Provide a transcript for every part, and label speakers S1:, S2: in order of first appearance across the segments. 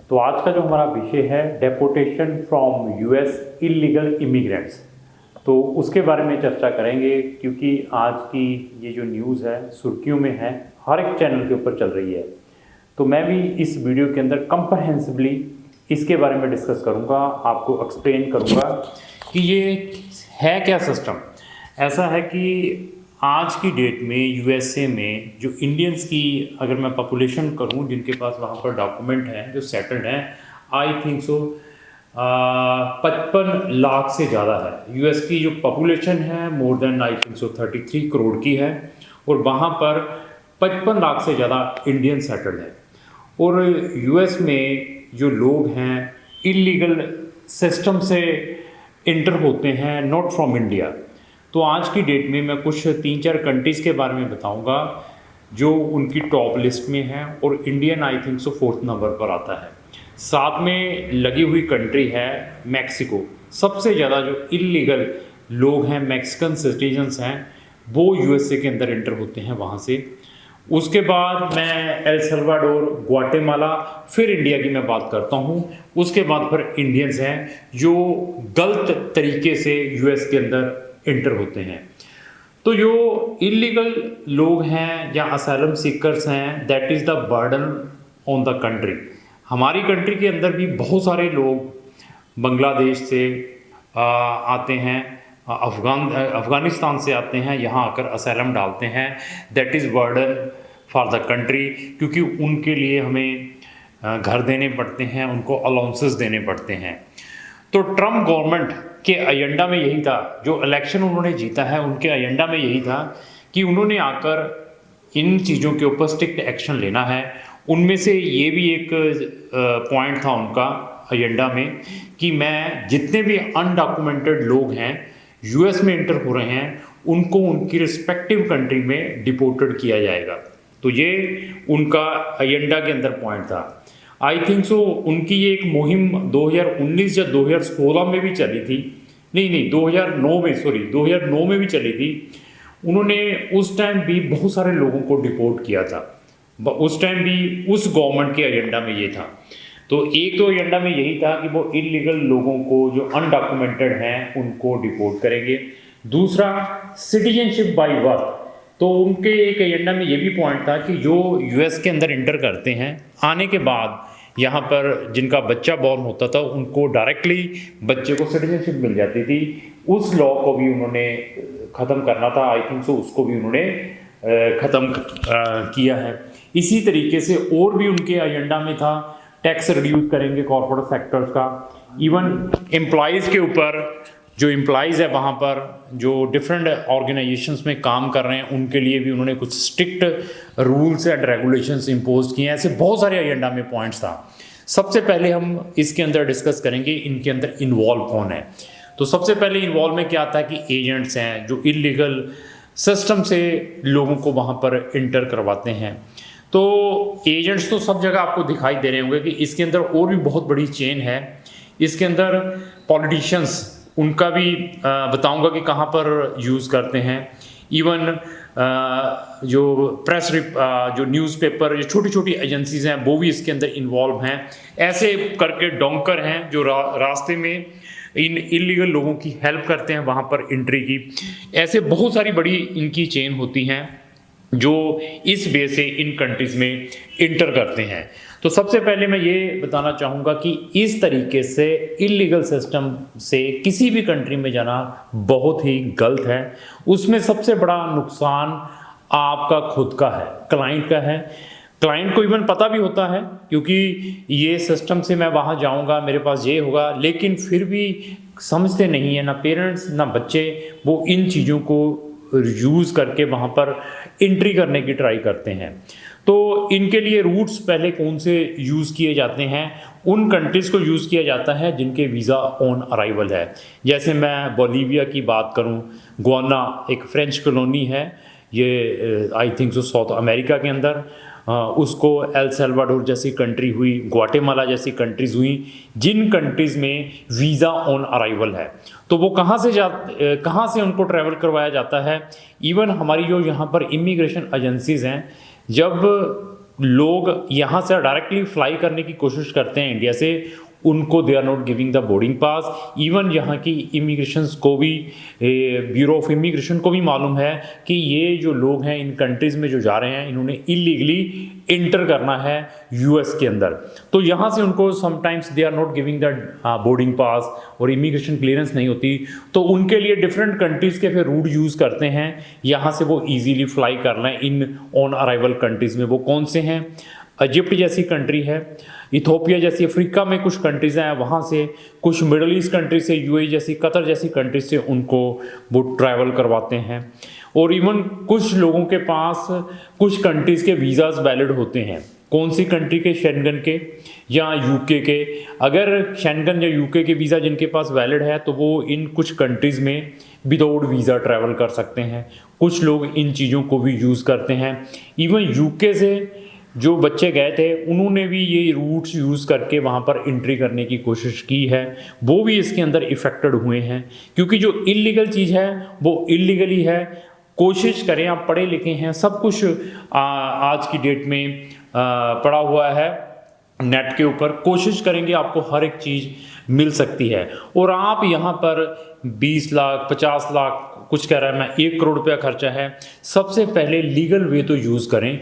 S1: तो आज का जो हमारा विषय है deputation from US illegal immigrants, तो उसके बारे में चर्चा करेंगे क्योंकि आज की ये जो न्यूज़ है सुर्खियों में है, हर एक चैनल के ऊपर चल रही है। तो मैं भी इस वीडियो के अंदर कंप्रहेंसिवली इसके बारे में डिस्कस करूँगा, आपको एक्सप्लेन करूँगा कि ये है क्या सिस्टम। ऐसा है कि आज की डेट में यूएसए में जो इंडियंस की अगर मैं पॉपुलेशन करूं जिनके पास वहाँ पर डॉक्यूमेंट हैं, जो सेटल्ड हैं, आई थिंक सो 55 लाख से ज़्यादा है। यूएस की जो पॉपुलेशन है more than I think so 33 crore की है और वहाँ पर 55 लाख से ज़्यादा इंडियन सेटल्ड है। और यूएस में जो लोग हैं इलीगल सिस्टम से इंटर होते हैं, नॉट फ्रॉम इंडिया। तो आज की डेट में मैं कुछ 3-4 कंट्रीज़ के बारे में बताऊंगा जो उनकी टॉप लिस्ट में है और Indian I think so 4th number पर आता है। साथ में लगी हुई कंट्री है मैक्सिको। सबसे ज़्यादा जो इलीगल लोग हैं, मैक्सिकन सिटीजन्स हैं, वो यूएसए के अंदर इंटर होते हैं वहाँ से। उसके बाद मैं एल सल्वाडोर, ग्वाटेमाला, फिर इंडिया की मैं बात करता हूँ। उसके बाद फिर इंडियंस हैं जो गलत तरीके से यूएस के अंदर इंटर होते हैं। तो जो इलीगल लोग हैं या असाइलम सीकर्स हैं, that is the burden on the country. हमारी कंट्री के अंदर भी बहुत सारे लोग बांग्लादेश से आते हैं, अफ़गानिस्तान से आते हैं, यहाँ आकर असाइलम डालते हैं। That is burden for the country, क्योंकि उनके लिए हमें घर देने पड़ते हैं, उनको अलाउंसेस देने पड़ते हैं। तो ट्रम्प गवर्नमेंट के एजेंडा में यही था, जो इलेक्शन उन्होंने जीता है उनके एजेंडा में यही था कि उन्होंने आकर इन चीज़ों के ऊपर स्ट्रिक्ट एक्शन लेना है। उनमें से ये भी एक पॉइंट था उनका एजेंडा में कि मैं जितने भी अनडॉक्यूमेंटेड लोग हैं यूएस में इंटर हो रहे हैं उनको उनकी रिस्पेक्टिव कंट्री में डिपोर्टेड किया जाएगा। तो ये उनका एजेंडा के अंदर पॉइंट था। आई थिंक सो उनकी ये एक मुहिम 2019 या 2016 में भी चली थी, नहीं 2009 में भी चली थी। उन्होंने उस टाइम भी बहुत सारे लोगों को डिपोर्ट किया था। उस टाइम भी उस गवर्नमेंट के एजेंडा में ये था। तो एक तो एजेंडा में यही था कि वो इलीगल लोगों को जो अनडॉक्यूमेंटेड हैं उनको डिपोर्ट करेंगे। दूसरा सिटीजनशिप बाय बर्थ, तो उनके एक एजेंडा में ये भी पॉइंट था कि जो यूएस के अंदर इंटर करते हैं आने के बाद यहाँ पर जिनका बच्चा बॉर्न होता था उनको डायरेक्टली बच्चे को सिटीजनशिप मिल जाती थी। उस लॉ को भी उन्होंने ख़त्म करना था। आई थिंक सो उसको भी उन्होंने ख़त्म किया है। इसी तरीके से और भी उनके एजेंडा में था टैक्स रिड्यूस करेंगे कॉर्पोरेट सेक्टर्स का। इवन एम्प्लॉयज़ के ऊपर जो एम्प्लॉयज़ है वहाँ पर जो डिफरेंट ऑर्गेनाइजेशंस में काम कर रहे हैं उनके लिए भी उन्होंने कुछ strict rules and regulations impose किए हैं। ऐसे बहुत सारे एजेंडा में पॉइंट्स था। सबसे पहले हम इसके अंदर डिस्कस करेंगे इनके अंदर इन्वॉल्व कौन है। तो सबसे पहले इन्वॉल्व में क्या आता है कि एजेंट्स हैं जो इलीगल सिस्टम से लोगों को वहाँ पर इंटर करवाते हैं। तो एजेंट्स तो सब जगह आपको दिखाई दे रहे होंगे कि इसके अंदर और भी बहुत बड़ी चेन है। इसके अंदर पॉलिटिशियंस, उनका भी बताऊंगा कि कहाँ पर यूज़ करते हैं। इवन जो प्रेस जो न्यूज़पेपर, जो छोटी छोटी एजेंसीज़ हैं वो भी इसके अंदर इन्वॉल्व हैं। ऐसे करके डोंकर हैं जो रास्ते में इन इलीगल लोगों की हेल्प करते हैं वहाँ पर एंट्री की। ऐसे बहुत सारी बड़ी इनकी चेन होती हैं जो इस वे से इन कंट्रीज़ में इंटर करते हैं। तो सबसे पहले मैं ये बताना चाहूँगा कि इस तरीके से इलीगल सिस्टम से किसी भी कंट्री में जाना बहुत ही गलत है। उसमें सबसे बड़ा नुकसान आपका खुद का है, क्लाइंट का है। क्लाइंट को इवन पता भी होता है क्योंकि ये सिस्टम से मैं वहाँ जाऊँगा, मेरे पास ये होगा, लेकिन फिर भी समझते नहीं है, ना पेरेंट्स ना बच्चे, वो इन चीज़ों को यूज़ करके वहाँ पर एंट्री करने की ट्राई करते हैं। तो इनके लिए रूट्स पहले कौन से यूज़ किए जाते हैं, उन कंट्रीज़ को यूज़ किया जाता है जिनके वीज़ा ऑन अराइवल है। जैसे मैं बोलीविया की बात करूं, गुयाना एक फ्रेंच कॉलोनी है, ये आई थिंक सो साउथ अमेरिका के अंदर, उसको एल सल्वाडोर जैसी कंट्री हुई, ग्वाटेमाला जैसी कंट्रीज़ हुई, जिन कंट्रीज़ में वीज़ा ऑन अराइवल है। तो वो कहाँ से उनको ट्रैवल करवाया जाता है। इवन हमारी जो यहाँ पर इमिग्रेशन एजेंसीज़ हैं, जब लोग यहाँ से डायरेक्टली फ्लाई करने की कोशिश करते हैं इंडिया से, उनको they are not giving the boarding pass. Even यहाँ की इमिग्रेशन को भी, ब्यूरो ऑफ इमिग्रेशन को भी मालूम है कि ये जो लोग हैं इन कंट्रीज़ में जो जा रहे हैं, इन्होंने इलीगली इंटर करना है यूएस के अंदर। तो यहाँ से उनको sometimes they are not giving the boarding pass और इमिग्रेशन क्लियरेंस नहीं होती, तो उनके लिए डिफरेंट कंट्रीज़ के फिर रूट यूज़ करते हैं यहाँ से वो ईजीली फ्लाई कर लें इन ऑन अराइवल कंट्रीज़ में। वो कौन से हैं? इजिप्ट जैसी कंट्री है, इथोपिया जैसी अफ्रीका में कुछ कंट्रीज़ हैं वहाँ से, कुछ मिडल ईस्ट कंट्री से, यूएई जैसी, कतर जैसी कंट्री से उनको वो ट्रैवल करवाते हैं। और इवन कुछ लोगों के पास कुछ कंट्रीज़ के वीज़ाज़ वैलिड होते हैं। कौन सी कंट्री के? शेंगन के या यूके के। अगर शेंगन या यूके के वीज़ा जिनके पास वैलिड है तो वो इन कुछ कंट्रीज़ में विदाउट वीज़ा ट्रैवल कर सकते हैं। कुछ लोग इन चीज़ों को भी यूज़ करते हैं। इवन यूके से जो बच्चे गए थे उन्होंने भी ये रूट्स यूज़ करके वहाँ पर एंट्री करने की कोशिश की है, वो भी इसके अंदर इफ़ेक्टेड हुए हैं। क्योंकि जो इलीगल चीज़ है वो इलीगली है। कोशिश करें, आप पढ़े लिखे हैं, सब कुछ आज की डेट में पड़ा हुआ है नेट के ऊपर, कोशिश करेंगे आपको हर एक चीज़ मिल सकती है। और आप यहाँ पर 20 लाख 50 लाख कुछ कह रहा है, मैं 1 करोड़ रुपया खर्चा है। सबसे पहले लीगल वे तो यूज़ करें।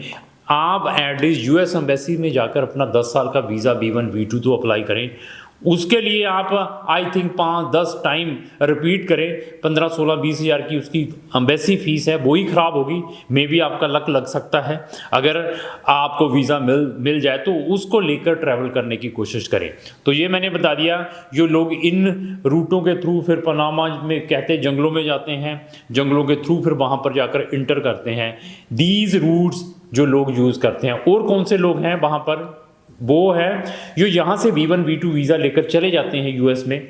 S1: आप एटलीस्ट यूएस एम्बेसी में जाकर अपना 10 साल का वीज़ा B1 B2 तो अप्लाई करें। उसके लिए आप आई थिंक 5-10 टाइम रिपीट करें। 15-16-20 हज़ार की उसकी एम्बेसी फ़ीस है, वो ही ख़राब होगी। मे बी आपका लक लग सकता है, अगर आपको वीज़ा मिल जाए तो उसको लेकर ट्रैवल करने की कोशिश करें। तो ये मैंने बता दिया। जो लोग इन रूटों के थ्रू फिर पनामा में कहते जंगलों में जाते हैं, जंगलों के थ्रू फिर वहाँ पर जाकर इंटर करते हैं, दीज रूट्स जो लोग यूज़ करते हैं। और कौन से लोग हैं वहाँ पर? वो है जो यहाँ से B1 B2 वीज़ा लेकर चले जाते हैं यूएस में,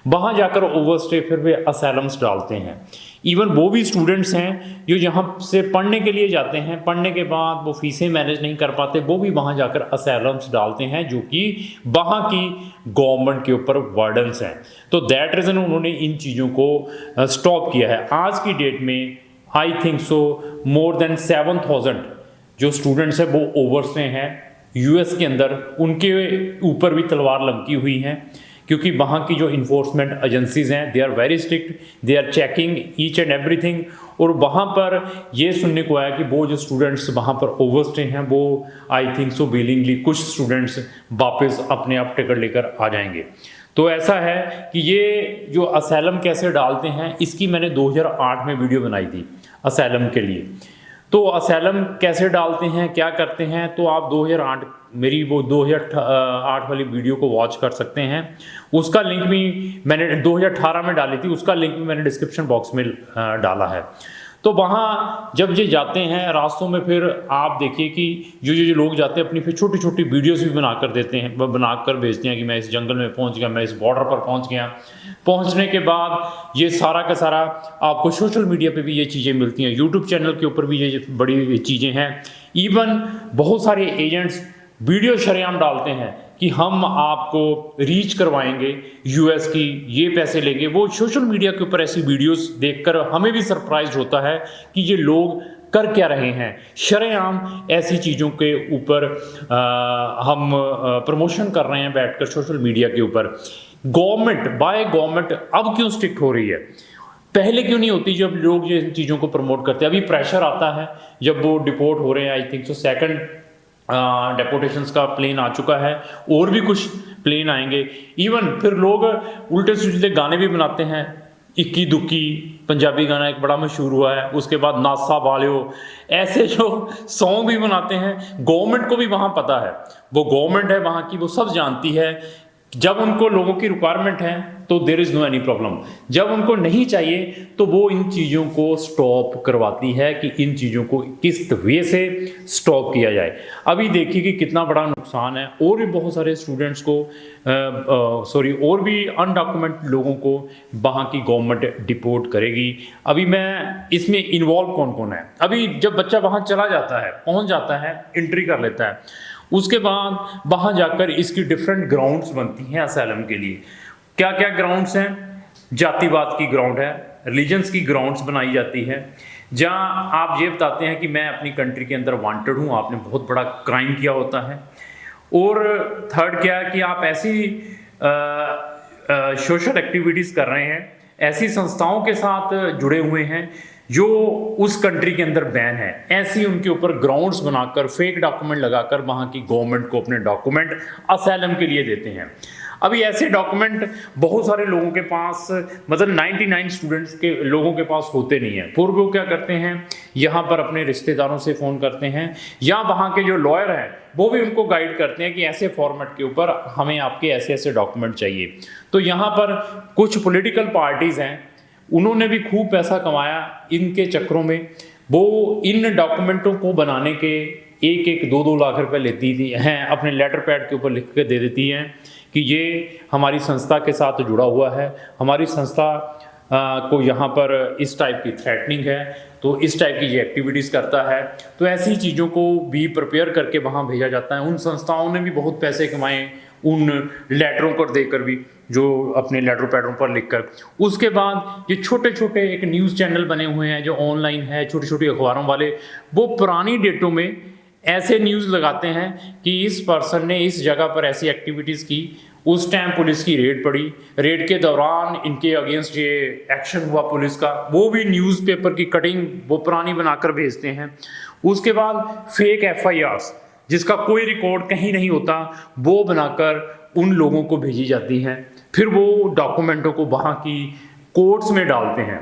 S1: वहाँ जाकर ओवरस्टे फिर वे असाइलम्स डालते हैं। इवन वो भी स्टूडेंट्स हैं जो यहाँ से पढ़ने के लिए जाते हैं, पढ़ने के बाद वो फीसें मैनेज नहीं कर पाते, वो भी वहाँ जाकर असाइलम्स डालते हैं, जो कि वहाँ की गवर्नमेंट के ऊपर वर्डन्स हैं। तो दैट रीज़न उन्होंने इन चीज़ों को स्टॉप किया है। आज की डेट में आई थिंक सो मोर देन 7,000 जो स्टूडेंट्स हैं वो ओवरस्टे हैं यूएस के अंदर। उनके ऊपर भी तलवार लमकी हुई हैं, क्योंकि वहाँ की जो इन्फोर्समेंट एजेंसीज़ हैं they are very strict, they are checking each and everything. और वहाँ पर ये सुनने को आया कि वो जो स्टूडेंट्स वहाँ पर ओवरस्टे हैं वो आई थिंक सो विलिंगली कुछ स्टूडेंट्स वापस अपने आप टिकट लेकर आ जाएंगे। तो ऐसा है कि ये जो असाइलम कैसे डालते हैं, इसकी मैंने 2008 में वीडियो बनाई थी असाइलम के लिए। तो असाइलम कैसे डालते हैं, क्या करते हैं, तो आप 2008 मेरी वो 2008 वाली वीडियो को वॉच कर सकते हैं। उसका लिंक भी मैंने 2018 में डाली थी, उसका लिंक भी मैंने डिस्क्रिप्शन बॉक्स में डाला है। तो वहाँ जब ये जाते हैं रास्तों में, फिर आप देखिए कि जो लोग जाते हैं अपनी फिर छोटी छोटी वीडियोस भी बनाकर देते हैं, बनाकर भेजते हैं कि मैं इस जंगल में पहुँच गया, मैं इस बॉर्डर पर पहुँच गया। पहुँचने के बाद ये सारा का सारा आपको सोशल मीडिया पे भी ये चीज़ें मिलती हैं, यूट्यूब चैनल के ऊपर भी ये बड़ी चीज़ें हैं। इवन बहुत सारे एजेंट्स वीडियो शरेआम डालते हैं कि हम आपको रीच करवाएंगे यूएस की, ये पैसे लेंगे। वो सोशल मीडिया के ऊपर ऐसी वीडियोस देखकर हमें भी सरप्राइज होता है कि ये लोग कर क्या रहे हैं। शरेआम ऐसी चीज़ों के ऊपर हम प्रमोशन कर रहे हैं बैठकर सोशल मीडिया के ऊपर। गवर्नमेंट बाय गवर्नमेंट अब क्यों स्ट्रिक्ट हो रही है? पहले क्यों नहीं होती जब लोग ये चीज़ों को प्रमोट करते हैं? अभी प्रेशर आता है जब वो डिपोर्ट हो रहे हैं। आई थिंक सो सेकंड डेपोटेशंस का प्लेन आ चुका है, और भी कुछ प्लेन आएंगे। इवन फिर लोग उल्टे सुलटे गाने भी बनाते हैं। इक्की दुक्की पंजाबी गाना एक बड़ा मशहूर हुआ है, उसके बाद नासा वालियो, ऐसे जो सॉन्ग भी बनाते हैं। गवर्नमेंट को भी वहाँ पता है, वो गवर्नमेंट है वहाँ की, वो सब जानती है। जब उनको लोगों की रिक्वायरमेंट है तो there is no any problem, जब उनको नहीं चाहिए तो वो इन चीज़ों को स्टॉप करवाती है कि इन चीज़ों को किस वे से स्टॉप किया जाए। अभी देखिए कि कितना बड़ा नुकसान है। और भी बहुत सारे स्टूडेंट्स को और भी अनडॉक्यूमेंट लोगों को वहाँ की गवर्नमेंट डिपोर्ट करेगी। अभी मैं इसमें इन्वॉल्व कौन कौन है? अभी जब बच्चा वहाँ चला जाता है, पहुँच जाता है, एंट्री कर लेता है, उसके बाद वहाँ जाकर इसकी डिफरेंट ग्राउंड्स बनती हैं असाइलम के लिए। क्या क्या ग्राउंड्स हैं? जातिवाद की ग्राउंड है, रिलीजन्स की ग्राउंड्स बनाई जाती है, जहाँ आप ये बताते हैं कि मैं अपनी कंट्री के अंदर वांटेड हूँ, आपने बहुत बड़ा क्राइम किया होता है। और थर्ड क्या है कि आप ऐसी सोशल एक्टिविटीज़ कर रहे हैं, ऐसी संस्थाओं के साथ जुड़े हुए हैं जो उस कंट्री के अंदर बैन है, ऐसी उनके ऊपर ग्राउंड्स बनाकर फेक डॉक्यूमेंट लगाकर वहाँ की गवर्नमेंट को अपने डॉक्यूमेंट असाइलम के लिए देते हैं। अभी ऐसे डॉक्यूमेंट बहुत सारे लोगों के पास, मतलब 99 स्टूडेंट्स के लोगों के पास होते नहीं हैं। पूर्व वो क्या करते हैं, यहाँ पर अपने रिश्तेदारों से फ़ोन करते हैं या वहाँ के जो लॉयर हैं वो भी उनको गाइड करते हैं कि ऐसे फॉर्मेट के ऊपर हमें आपके ऐसे ऐसे डॉक्यूमेंट चाहिए। तो यहाँ पर कुछ पॉलिटिकल पार्टीज़ हैं, उन्होंने भी खूब पैसा कमाया इनके चक्रों में। वो इन डॉक्यूमेंटों को बनाने के 1-2 लाख रुपए लेती हैं, अपने लेटर पैड के ऊपर लिख के दे देती हैं कि ये हमारी संस्था के साथ जुड़ा हुआ है, हमारी संस्था को यहाँ पर इस टाइप की थ्रेटनिंग है, तो इस टाइप की ये एक्टिविटीज़ करता है। तो ऐसी चीज़ों को भी प्रिपेयर करके वहाँ भेजा जाता है। उन संस्थाओं ने भी बहुत पैसे कमाए उन लेटरों पर देकर भी, जो अपने लेटर पैडों पर लिखकर। उसके बाद ये छोटे छोटे एक न्यूज़ चैनल बने हुए हैं जो ऑनलाइन है, छोटी छोटी अखबारों वाले, वो पुरानी डेटों में ऐसे न्यूज़ लगाते हैं कि इस पर्सन ने इस जगह पर ऐसी एक्टिविटीज़ की, उस टाइम पुलिस की रेड पड़ी, रेड के दौरान इनके अगेंस्ट ये एक्शन हुआ पुलिस का, वो भी न्यूज़पेपर की कटिंग वो पुरानी बनाकर भेजते हैं। उसके बाद फेक FIRs जिसका कोई रिकॉर्ड कहीं नहीं होता, वो बनाकर उन लोगों को भेजी जाती हैं। फिर वो डॉक्यूमेंटों को वहाँ की कोर्ट्स में डालते हैं,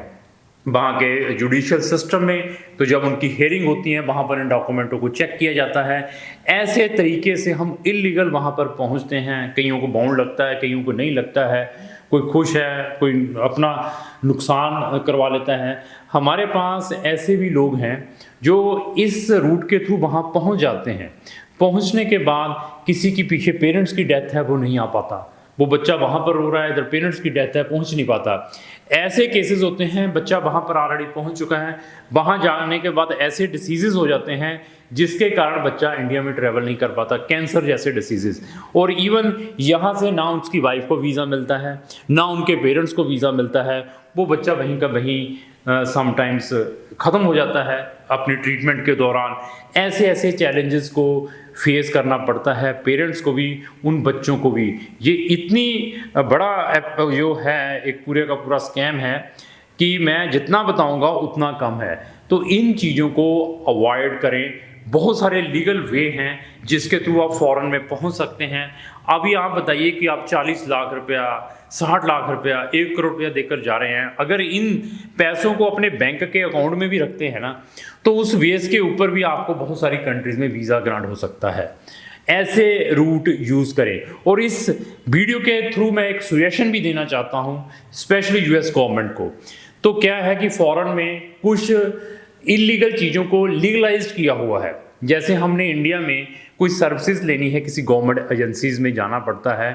S1: वहाँ के जुडिशियल सिस्टम में। तो जब उनकी हेयरिंग होती है वहाँ पर इन डॉक्यूमेंटों को चेक किया जाता है। ऐसे तरीके से हम इलीगल वहाँ पर पहुँचते हैं। कईयों को बाउंड लगता है, कईयों को नहीं लगता है, कोई खुश है, कोई अपना नुकसान करवा लेता है। हमारे पास ऐसे भी लोग हैं जो इस रूट के थ्रू वहाँ पहुँच जाते हैं। पहुँचने के बाद किसी की पीछे पेरेंट्स की डेथ है, वो नहीं आ पाता, वो बच्चा वहाँ पर रो रहा है, इधर पेरेंट्स की डेथ है, पहुँच नहीं पाता। ऐसे केसेस होते हैं, बच्चा वहाँ पर ऑलरेडी पहुँच चुका है, वहाँ जाने के बाद ऐसे डिसीज़ेज़ हो जाते हैं जिसके कारण बच्चा इंडिया में ट्रैवल नहीं कर पाता, कैंसर जैसे डिसीज़ेज़। और इवन यहाँ से ना उसकी वाइफ को वीज़ा मिलता है, ना उनके पेरेंट्स को वीज़ा मिलता है, वो बच्चा वहीं का वहीं समटाइम्स ख़त्म हो जाता है अपनी ट्रीटमेंट के दौरान। ऐसे ऐसे चैलेंजेस को फेस करना पड़ता है पेरेंट्स को भी, उन बच्चों को भी। ये इतनी बड़ा जो है एक पूरे का पूरा स्कैम है कि मैं जितना बताऊंगा उतना कम है। तो इन चीज़ों को अवॉइड करें। बहुत सारे लीगल वे हैं जिसके थ्रू आप फॉरेन में पहुंच सकते हैं। अभी आप बताइए कि आप 40 लाख रुपया, 60 लाख रुपया, 1 करोड़ रुपया देकर जा रहे हैं। अगर इन पैसों को अपने बैंक के अकाउंट में भी रखते हैं ना, तो उस बेस के ऊपर भी आपको बहुत सारी कंट्रीज़ में वीज़ा ग्रांट हो सकता है। ऐसे रूट यूज़ करें। और इस वीडियो के थ्रू मैं एक सजेशन भी देना चाहता हूँ स्पेशली US गवर्नमेंट को। तो क्या है कि फॉरेन में कुछ इलीगल चीज़ों को लीगलाइज किया हुआ है। जैसे हमने इंडिया में कोई सर्विसेज लेनी है, किसी गवर्नमेंट एजेंसीज में जाना पड़ता है,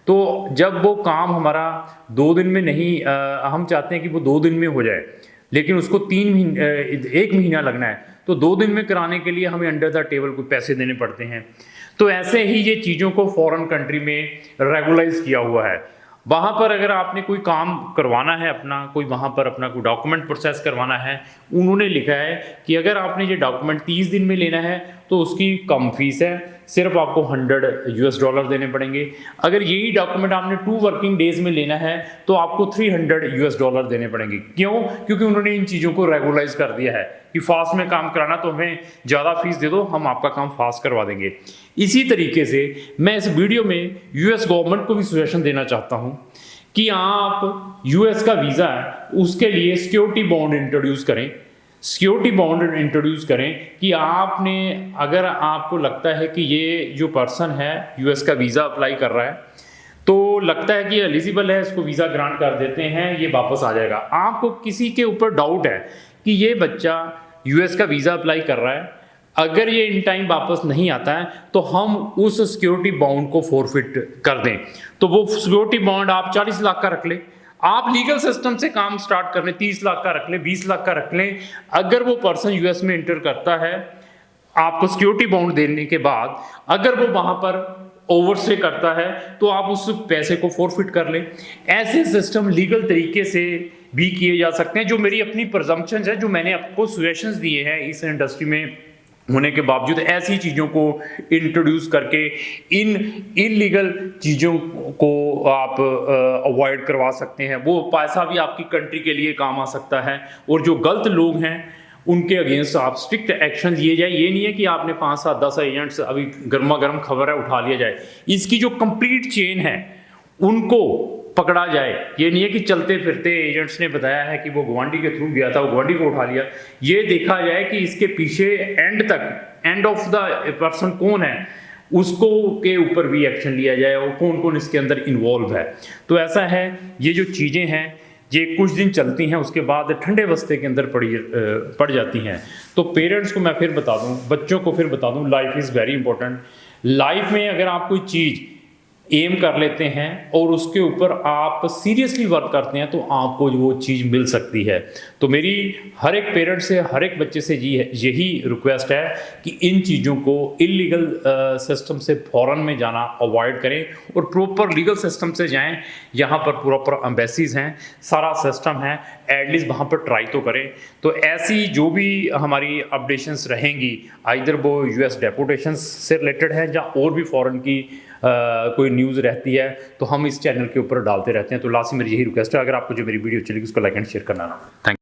S1: तो जब वो काम हमारा 2 दिन में नहीं, हम चाहते हैं कि वो 2 दिन में हो जाए, लेकिन उसको 1 महीना लगना है, तो 2 दिन में कराने के लिए हमें अंडर द टेबल कुछ पैसे देने पड़ते हैं। तो ऐसे ही ये चीज़ों को फॉरेन कंट्री में रेगुलाइज किया हुआ है। वहाँ पर अगर आपने कोई काम करवाना है अपना, कोई वहाँ पर अपना कोई डॉक्यूमेंट प्रोसेस करवाना है, उन्होंने लिखा है कि अगर आपने ये डॉक्यूमेंट 30 दिन में लेना है तो उसकी कम फीस है, सिर्फ आपको $100 देने पड़ेंगे। अगर यही डॉक्यूमेंट आपने 2 वर्किंग डेज में लेना है तो आपको $300 देने पड़ेंगे। क्यों? क्योंकि उन्होंने इन चीज़ों को रेगुलाइज कर दिया है कि फास्ट में काम कराना तो हमें ज़्यादा फीस दे दो, हम आपका काम फास्ट करवा देंगे। इसी तरीके से मैं इस वीडियो में US गवर्नमेंट को भी सजेशन देना चाहता हूँ कि आप US का वीज़ा है उसके लिए सिक्योरिटी बॉन्ड इंट्रोड्यूस करें। सिक्योरिटी बॉन्ड इंट्रोड्यूस करें कि आपने, अगर आपको लगता है कि ये जो पर्सन है US का वीज़ा अप्लाई कर रहा है, तो लगता है कि एलिजिबल है, इसको वीज़ा ग्रांट कर देते हैं, ये वापस आ जाएगा। आपको किसी के ऊपर डाउट है कि ये बच्चा US का वीज़ा अप्लाई कर रहा है, अगर ये इन टाइम वापस नहीं आता है तो हम उस सिक्योरिटी बॉन्ड को फॉरफिट कर दें। तो वो सिक्योरिटी बॉन्ड आप 40 लाख का रख लें, आप लीगल सिस्टम से काम स्टार्ट कर लें, 30 लाख का रख लें, 20 लाख का रख लें। अगर वो पर्सन US में इंटर करता है, आपको सिक्योरिटी बॉन्ड देने के बाद अगर वो वहाँ पर ओवरस्टे करता है तो आप उस पैसे को फॉरफिट कर लें। ऐसे सिस्टम लीगल तरीके से भी किए जा सकते हैं। जो मेरी अपनी प्रजम्पशंस है, जो मैंने आपको सजेशंस दिए हैं इस इंडस्ट्री में होने के बावजूद, ऐसी चीज़ों को इंट्रोड्यूस करके इन इलीगल चीज़ों को आप अवॉइड करवा सकते हैं। वो पैसा भी आपकी कंट्री के लिए काम आ सकता है, और जो गलत लोग हैं उनके अगेंस्ट आप स्ट्रिक्ट एक्शन लिए जाए। ये नहीं है कि आपने 5, 7, 10 एजेंट्स अभी गर्मा गर्म खबर है उठा लिया जाए। इसकी जो कंप्लीट चेन है उनको पकड़ा जाए। ये नहीं है कि चलते फिरते एजेंट्स ने बताया है कि वो गवांडी के थ्रू गया था, वो गवांडी को उठा लिया। ये देखा जाए कि इसके पीछे एंड तक, एंड ऑफ द पर्सन कौन है, उसको के ऊपर भी एक्शन लिया जाए, और कौन कौन इसके अंदर इन्वॉल्व है। तो ऐसा है, ये जो चीज़ें हैं ये कुछ दिन चलती हैं, उसके बाद ठंडे बस्ते के अंदर पड़ जाती हैं। तो पेरेंट्स को मैं फिर बता दूं, बच्चों को फिर बता दूं, life is very important. Life में अगर आप कोई चीज़ एम कर लेते हैं और उसके ऊपर आप सीरियसली वर्क करते हैं तो आपको वो चीज़ मिल सकती है। तो मेरी हर एक पेरेंट से, हर एक बच्चे से यही रिक्वेस्ट है कि इन चीज़ों को इलीगल सिस्टम से फ़ौरन में जाना अवॉइड करें और प्रॉपर लीगल सिस्टम से जाएं। यहाँ पर प्रॉपर एम्बेसीज हैं, सारा सिस्टम है, एटलीस्ट वहाँ पर ट्राई तो करें। तो ऐसी जो भी हमारी अपडेशंस रहेंगी, आइदर वो US डेपुटेशंस से रिलेटेड है या और भी फ़ॉरेन की कोई न्यूज़ रहती है, तो हम इस चैनल के ऊपर डालते रहते हैं। तो लास्ट में मेरी यही रिक्वेस्ट है, अगर आपको जो मेरी वीडियो चलेगी उसको लाइक एंड शेयर करना ना। Thank you.